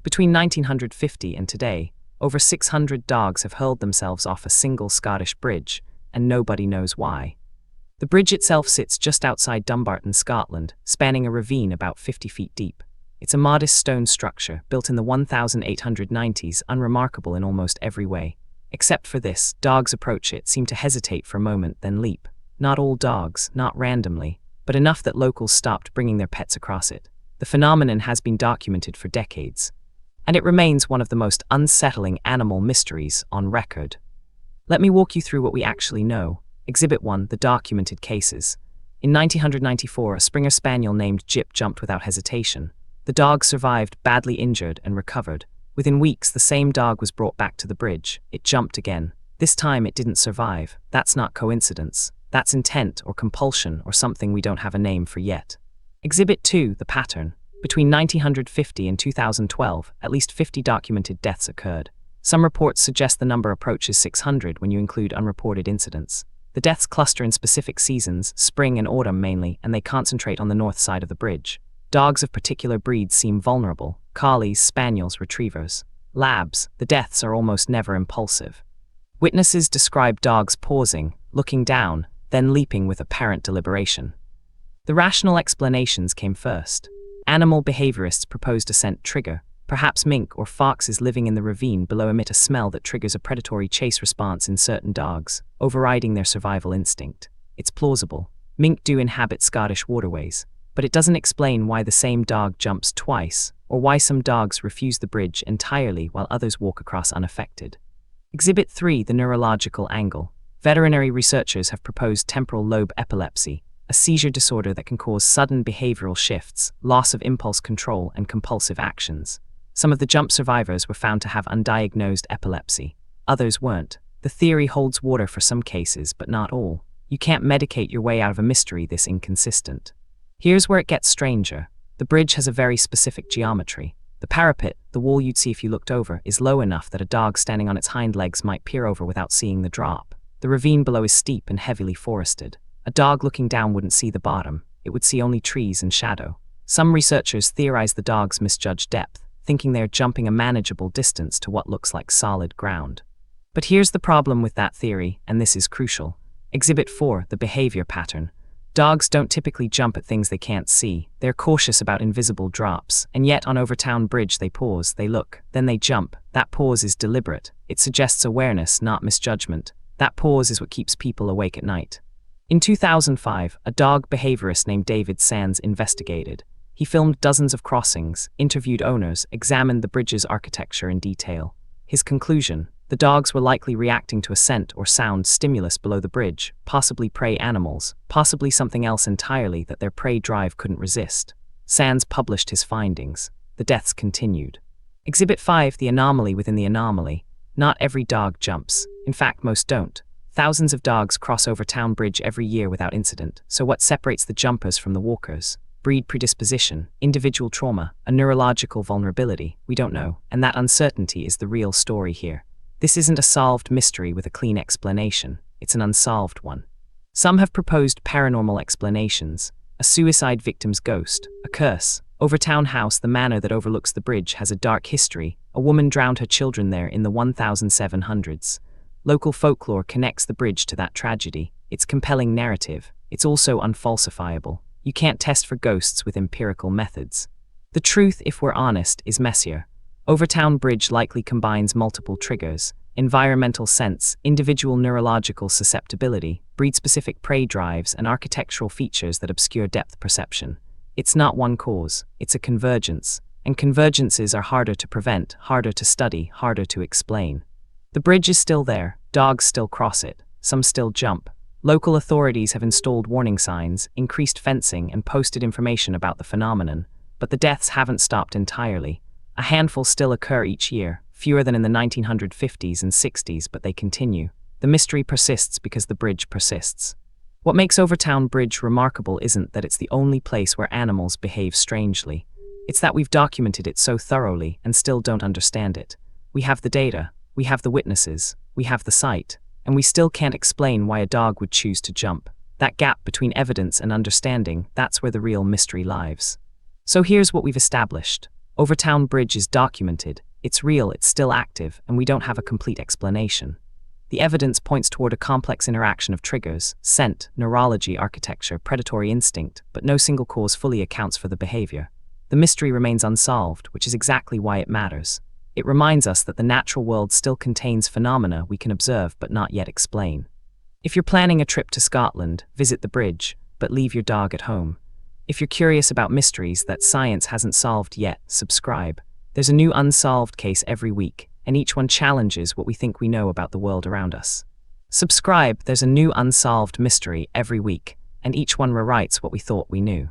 Between 1950 and today, over 600 dogs have hurled themselves off a single Scottish bridge, and nobody knows why. The bridge itself sits just outside Dumbarton, Scotland, spanning a ravine about 50 feet deep. It's a modest stone structure, built in the 1890s, unremarkable in almost every way. Except for this, dogs approach it, seem to hesitate for a moment, then leap. Not all dogs, not randomly, but enough that locals stopped bringing their pets across it. The phenomenon has been documented for decades, and it remains one of the most unsettling animal mysteries on record. Let me walk you through what we actually know. Exhibit 1, the documented cases. In 1994, a Springer Spaniel named Jip jumped without hesitation. The dog survived, badly injured, and recovered. Within weeks, the same dog was brought back to the bridge. It jumped again. This time, it didn't survive. That's not coincidence. That's intent or compulsion or something we don't have a name for yet. Exhibit 2, the pattern. Between 1950 and 2012, at least 50 documented deaths occurred. Some reports suggest the number approaches 600 when you include unreported incidents. The deaths cluster in specific seasons, spring and autumn mainly, and they concentrate on the north side of the bridge. Dogs of particular breeds seem vulnerable: collies, spaniels, retrievers. Labs, the deaths are almost never impulsive. Witnesses describe dogs pausing, looking down, then leaping with apparent deliberation. The rational explanations came first. Animal behaviorists proposed a scent trigger. Perhaps mink or foxes living in the ravine below emit a smell that triggers a predatory chase response in certain dogs, overriding their survival instinct. It's plausible. Mink do inhabit Scottish waterways, but it doesn't explain why the same dog jumps twice, or why some dogs refuse the bridge entirely while others walk across unaffected. Exhibit 3, the neurological angle. Veterinary researchers have proposed temporal lobe epilepsy, a seizure disorder that can cause sudden behavioral shifts, loss of impulse control, and compulsive actions. Some of the jump survivors were found to have undiagnosed epilepsy. Others weren't. The theory holds water for some cases, but not all. You can't medicate your way out of a mystery this inconsistent. Here's where it gets stranger. The bridge has a very specific geometry. The parapet, the wall you'd see if you looked over, is low enough that a dog standing on its hind legs might peer over without seeing the drop. The ravine below is steep and heavily forested. A dog looking down wouldn't see the bottom. It would see only trees and shadow. Some researchers theorize the dogs misjudge depth, thinking they are jumping a manageable distance to what looks like solid ground. But here's the problem with that theory, and this is crucial. Exhibit 4, the behavior pattern. Dogs don't typically jump at things they can't see. They're cautious about invisible drops, and yet on Overtoun Bridge they pause, they look, then they jump. That pause is deliberate. It suggests awareness, not misjudgment. That pause is what keeps people awake at night. In 2005, a dog behaviorist named David Sands investigated. He filmed dozens of crossings, interviewed owners, examined the bridge's architecture in detail. His conclusion: the dogs were likely reacting to a scent or sound stimulus below the bridge, possibly prey animals, possibly something else entirely that their prey drive couldn't resist. Sands published his findings. The deaths continued. Exhibit 5, the anomaly within the anomaly. Not every dog jumps. In fact, most don't. Thousands of dogs cross Overtoun Bridge every year without incident. So what separates the jumpers from the walkers? Breed predisposition, individual trauma, a neurological vulnerability? We don't know, and that uncertainty is the real story here. This isn't a solved mystery with a clean explanation. It's an unsolved one. Some have proposed paranormal explanations: a suicide victim's ghost, a curse. Overtoun House, the manor that overlooks the bridge, has a dark history. A woman drowned her children there in the 1700s. Local folklore connects the bridge to that tragedy. It's compelling narrative. It's also unfalsifiable. You can't test for ghosts with empirical methods. The truth, if we're honest, is messier. Overtoun Bridge likely combines multiple triggers: environmental sense, individual neurological susceptibility, breed-specific prey drives, and architectural features that obscure depth perception. It's not one cause, it's a convergence. And convergences are harder to prevent, harder to study, harder to explain. The bridge is still there, dogs still cross it, some still jump. Local authorities have installed warning signs, increased fencing, and posted information about the phenomenon, but the deaths haven't stopped entirely. A handful still occur each year, fewer than in the 1950s and 60s, but they continue. The mystery persists because the bridge persists. What makes Overtoun Bridge remarkable isn't that it's the only place where animals behave strangely. It's that we've documented it so thoroughly and still don't understand it. We have the data, we have the witnesses, we have the site, and we still can't explain why a dog would choose to jump. That gap between evidence and understanding, that's where the real mystery lies. So here's what we've established. Overtoun Bridge is documented, it's real, it's still active, and we don't have a complete explanation. The evidence points toward a complex interaction of triggers, scent, neurology, architecture, predatory instinct, but no single cause fully accounts for the behavior. The mystery remains unsolved, which is exactly why it matters. It reminds us that the natural world still contains phenomena we can observe but not yet explain. If you're planning a trip to Scotland, visit the bridge, but leave your dog at home. If you're curious about mysteries that science hasn't solved yet, subscribe. There's a new unsolved case every week, and each one challenges what we think we know about the world around us. Subscribe, there's a new unsolved mystery every week, and each one rewrites what we thought we knew.